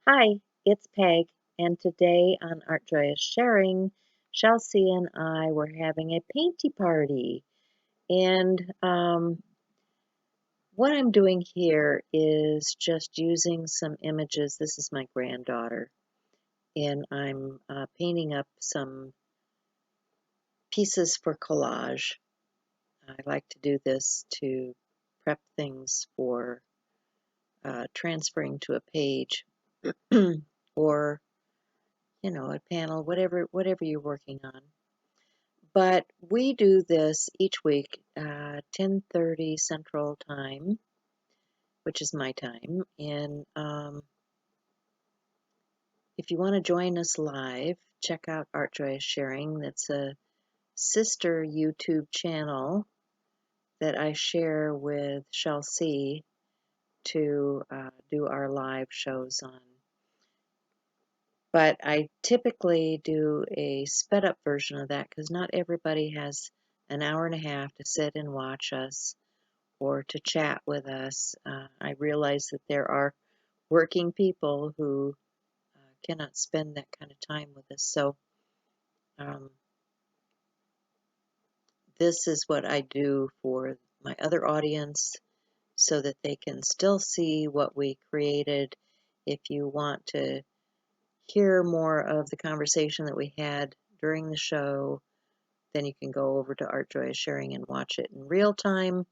Hi, it's Peg, and today on AJOS Sharing, Chelsea and I were having a painty party. And what I'm doing here is just using some images. This is my granddaughter, and I'm painting up some pieces for collage. I like to do this to prep things for transferring to a page or a panel, whatever you're working on. But we do this each week, 10:30 Central Time, which is my time. And if you want to join us live, check out Art Joyous Sharing. That's a sister YouTube channel that I share with Chelsea to do our live shows on. But I typically do a sped up version of that because not everybody has an hour and a half to sit and watch us or to chat with us. I realize that there are working people who cannot spend that kind of time with us. So um, this is what I do for my other audience so that they can still see what we created. If you want to hear more of the conversation that we had during the show, then you can go over to Art Joyous Sharing and watch it in real time.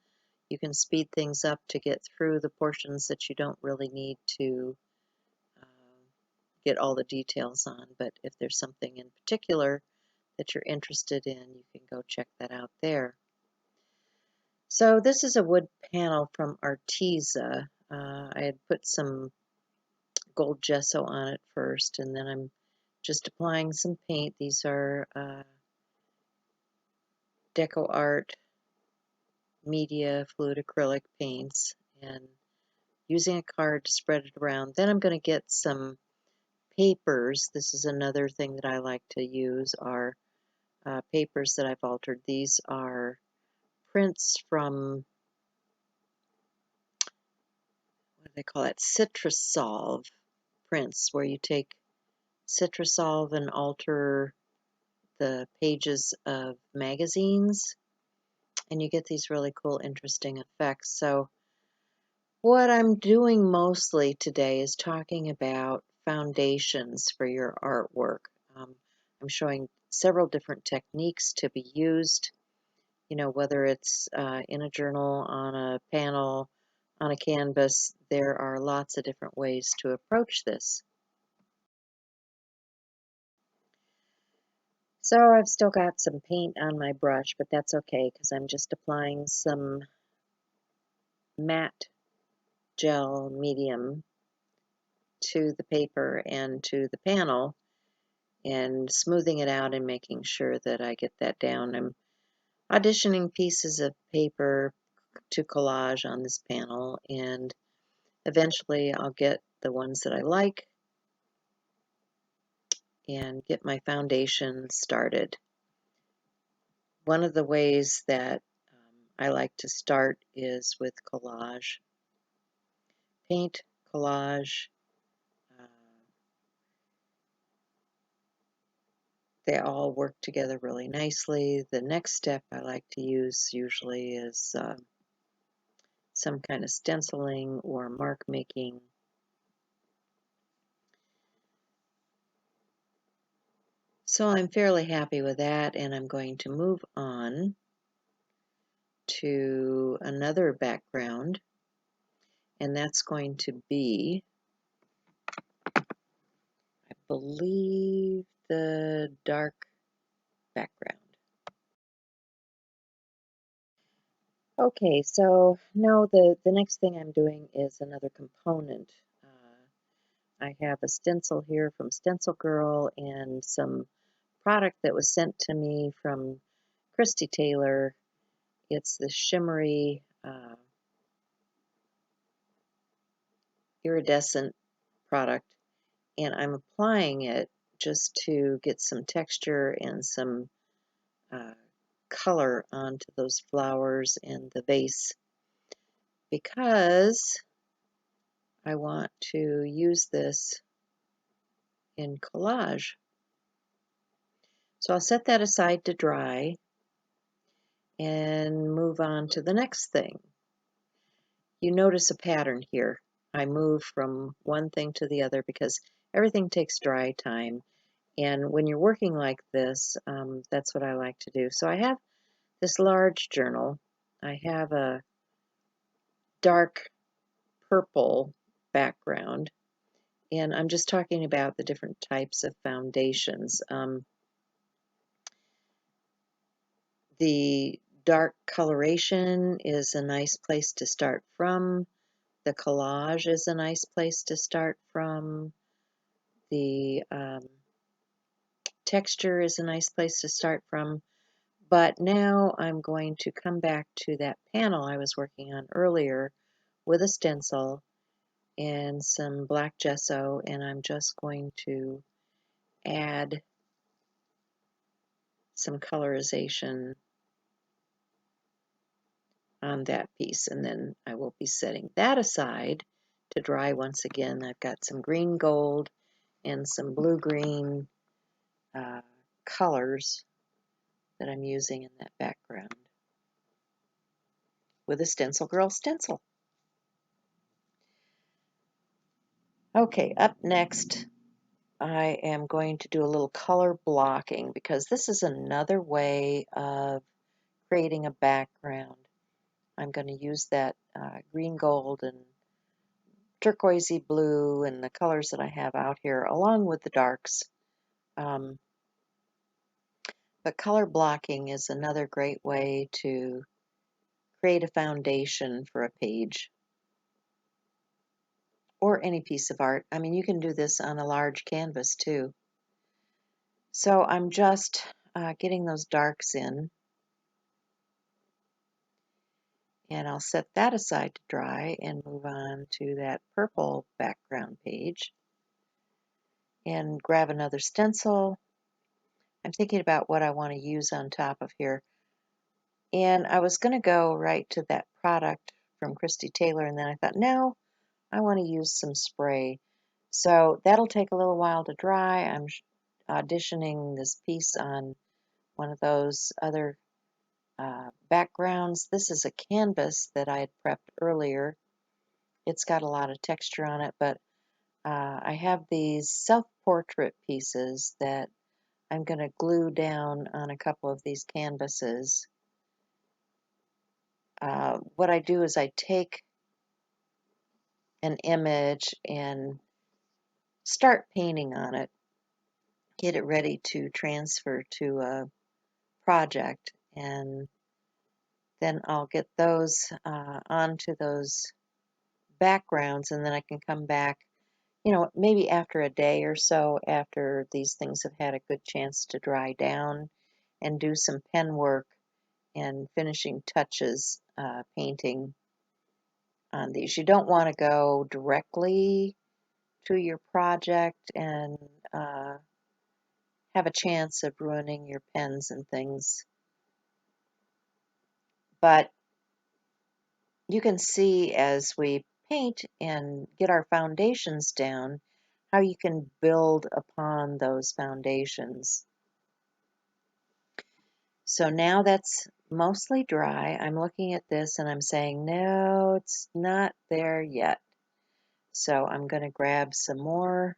You can speed things up to get through the portions that you don't really need to get all the details on. But if there's something in particular that you're interested in, you can go check that out there. So this is a wood panel from Arteza. I had put some gold gesso on it first, and then I'm just applying some paint. These are Deco Art Media Fluid Acrylic paints, and using a card to spread it around. Then I'm going to get some papers. This is another thing that I like to use are papers that I've altered. These are prints from, what do they call it? Citrusolve prints, where you take Citrusolve and alter the pages of magazines, and you get these really cool, interesting effects. So what I'm doing mostly today is talking about foundations for your artwork. I'm showing several different techniques to be used, whether it's in a journal, on a panel, on a canvas. There are lots of different ways to approach this. So I've still got some paint on my brush, but that's okay because I'm just applying some matte gel medium to the paper and to the panel and smoothing it out and making sure that I get that down. I'm auditioning pieces of paper to collage on this panel, and eventually I'll get the ones that I like and get my foundation started. One of the ways that I like to start is with collage. Paint, collage, they all work together really nicely. The next step I like to use usually is some kind of stenciling or mark making. So I'm fairly happy with that, and I'm going to move on to another background, and that's going to be, I believe, the dark background. Okay, so now the next thing I'm doing is another component. I have a stencil here from Stencil Girl and some product that was sent to me from Christy Taylor. It's the shimmery iridescent product, and I'm applying it just to get some texture and some color onto those flowers and the vase, because I want to use this in collage. So I'll set that aside to dry and move on to the next thing. You notice a pattern here. I move from one thing to the other because everything takes dry time. And when you're working like this, that's what I like to do. So I have this large journal. I have a dark purple background, and I'm just talking about the different types of foundations. The dark coloration is a nice place to start from. The collage is a nice place to start from. The texture is a nice place to start from. But now I'm going to come back to that panel I was working on earlier with a stencil and some black gesso, and I'm just going to add some colorization on that piece, and then I will be setting that aside to dry once again. I've got some green gold and some blue-green colors that I'm using in that background with a Stencil Girl stencil. Okay, up next I am going to do a little color blocking because this is another way of creating a background. I'm going to use that green gold and turquoisey blue and the colors that I have out here along with the darks. But color blocking is another great way to create a foundation for a page or any piece of art. I mean, you can do this on a large canvas too. So I'm just getting those darks in, and I'll set that aside to dry and move on to that purple background page and grab another stencil. I'm thinking about what I want to use on top of here. And I was going to go right to that product from Christy Taylor, and then I thought, no, I want to use some spray. So that'll take a little while to dry. I'm auditioning this piece on one of those other backgrounds. This is a canvas that I had prepped earlier. It's got a lot of texture on it, but I have these self-portrait pieces that I'm going to glue down on a couple of these canvases. What I do is I take an image and start painting on it, get it ready to transfer to a project, and then I'll get those onto those backgrounds, and then I can come back, you know, maybe after a day or so after these things have had a good chance to dry down, and do some pen work and finishing touches painting on these. You don't want to go directly to your project and have a chance of ruining your pens and things. But you can see as we paint and get our foundations down how you can build upon those foundations. So now that's mostly dry. I'm looking at this and I'm saying, no, it's not there yet. So I'm going to grab some more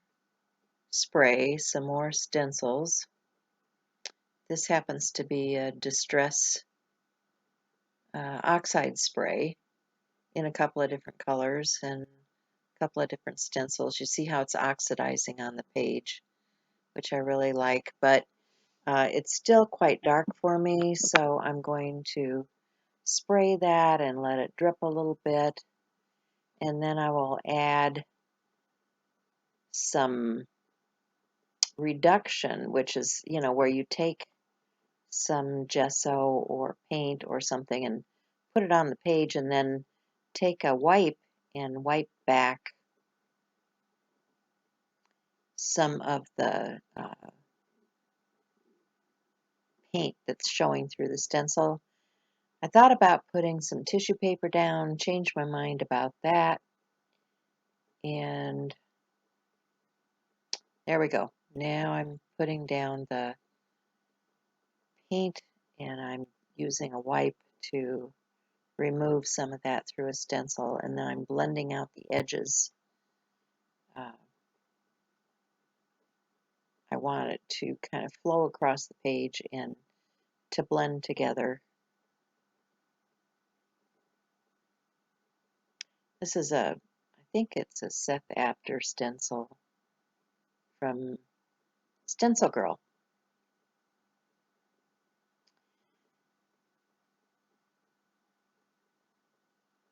spray, some more stencils. This happens to be a Distress oxide spray in a couple of different colors and a couple of different stencils. You see how it's oxidizing on the page, which I really like, but it's still quite dark for me, so I'm going to spray that and let it drip a little bit, and then I will add some reduction, which is, you know, where you take some gesso or paint or something and put it on the page, and then take a wipe and wipe back some of the paint that's showing through the stencil. I thought about putting some tissue paper down, changed my mind about that, and there we go. Now I'm putting down the paint and I'm using a wipe to remove some of that through a stencil, and then I'm blending out the edges. I want it to kind of flow across the page and to blend together. This is I think it's a Seth Apter stencil from Stencil Girl.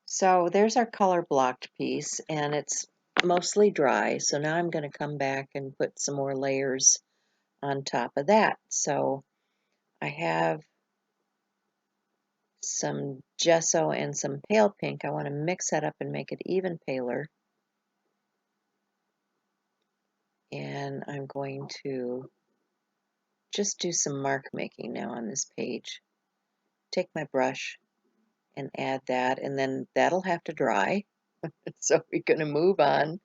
So there's our color blocked piece, and it's mostly dry. So now I'm going to come back and put some more layers on top of that. So I have some gesso and some pale pink. I want to mix that up and make it even paler. And I'm going to just do some mark making now on this page. Take my brush and add that, and then that'll have to dry. So we're going to move on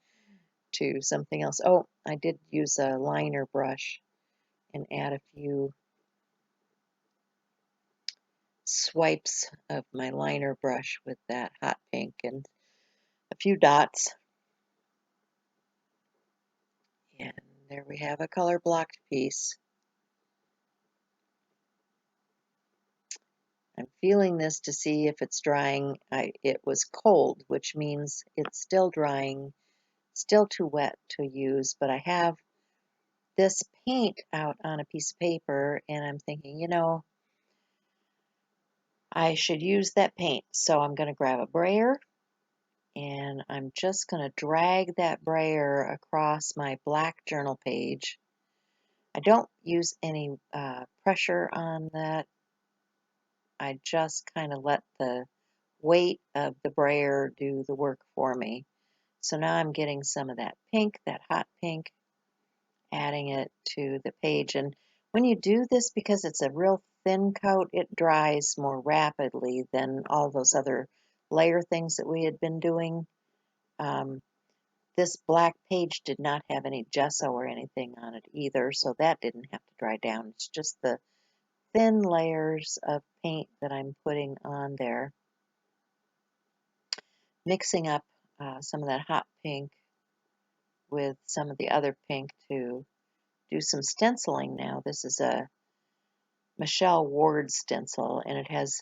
to something else. Oh, I did use a liner brush and add a few swipes of my liner brush with that hot pink and a few dots. And there we have a color blocked piece. I'm feeling this to see if it's drying. It was cold, which means it's still drying, still too wet to use, but I have this paint out on a piece of paper, and I'm thinking, you know, I should use that paint. So I'm going to grab a brayer, and I'm just going to drag that brayer across my black journal page. I don't use any pressure on that. I just kind of let the weight of the brayer do the work for me. So now I'm getting some of that pink, that hot pink, adding it to the page. And when you do this, because it's a real thin coat, it dries more rapidly than all those other layer things that we had been doing. This black page did not have any gesso or anything on it either, so that didn't have to dry down. It's just the thin layers of paint that I'm putting on there. Mixing up some of that hot pink with some of the other pink to do some stenciling now. This is a Michelle Ward stencil, and it has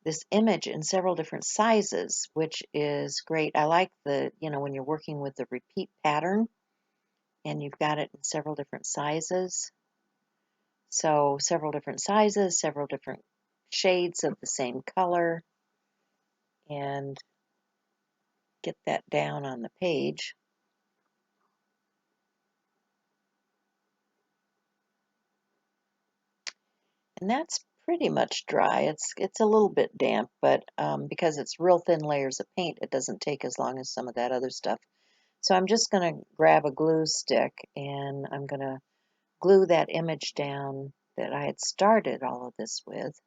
this image in several different sizes, which is great. I like the, you know, when you're working with the repeat pattern and you've got it in several different sizes. So several different sizes, several different shades of the same color, and get that down on the page. And that's pretty much dry. It's a little bit damp, but because it's real thin layers of paint, it doesn't take as long as some of that other stuff. So I'm just going to grab a glue stick, and I'm going to glue that image down that I had started all of this with.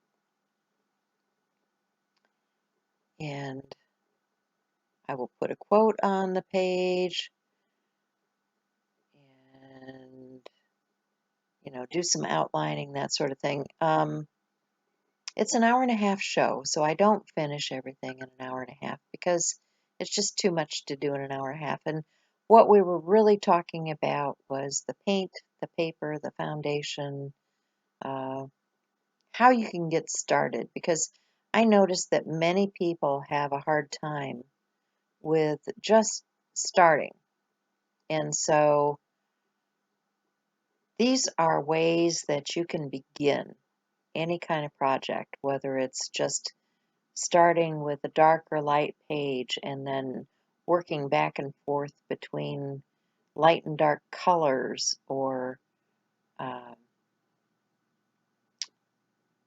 And I will put a quote on the page and, you know, do some outlining, that sort of thing. It's an hour and a half show, so I don't finish everything in an hour and a half because it's just too much to do in an hour and a half. And what we were really talking about was the paint, the paper, the foundation, how you can get started, because I noticed that many people have a hard time with just starting. And so these are ways that you can begin any kind of project, whether it's just starting with a dark or light page and then working back and forth between light and dark colors, or um,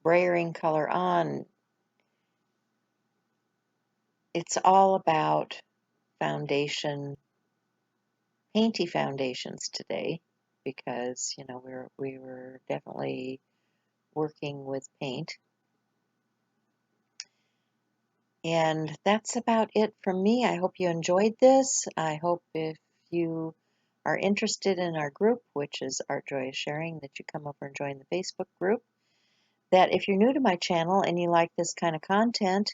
brayering color on. It's all about foundation, painty foundations today, because you know we were definitely working with paint. And that's about it from me. I hope you enjoyed this. I hope if you are interested in our group, which is Art Joy is Sharing, that you come over and join the Facebook group. That if you're new to my channel and you like this kind of content,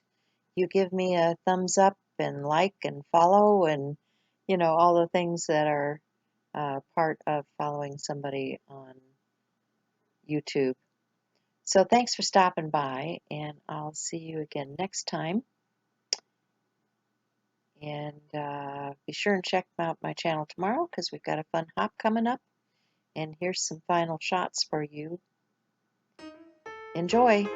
you give me a thumbs up and like and follow and, all the things that are part of following somebody on YouTube. So thanks for stopping by, and I'll see you again next time. And be sure and check out my channel tomorrow because we've got a fun hop coming up. And here's some final shots for you. Enjoy!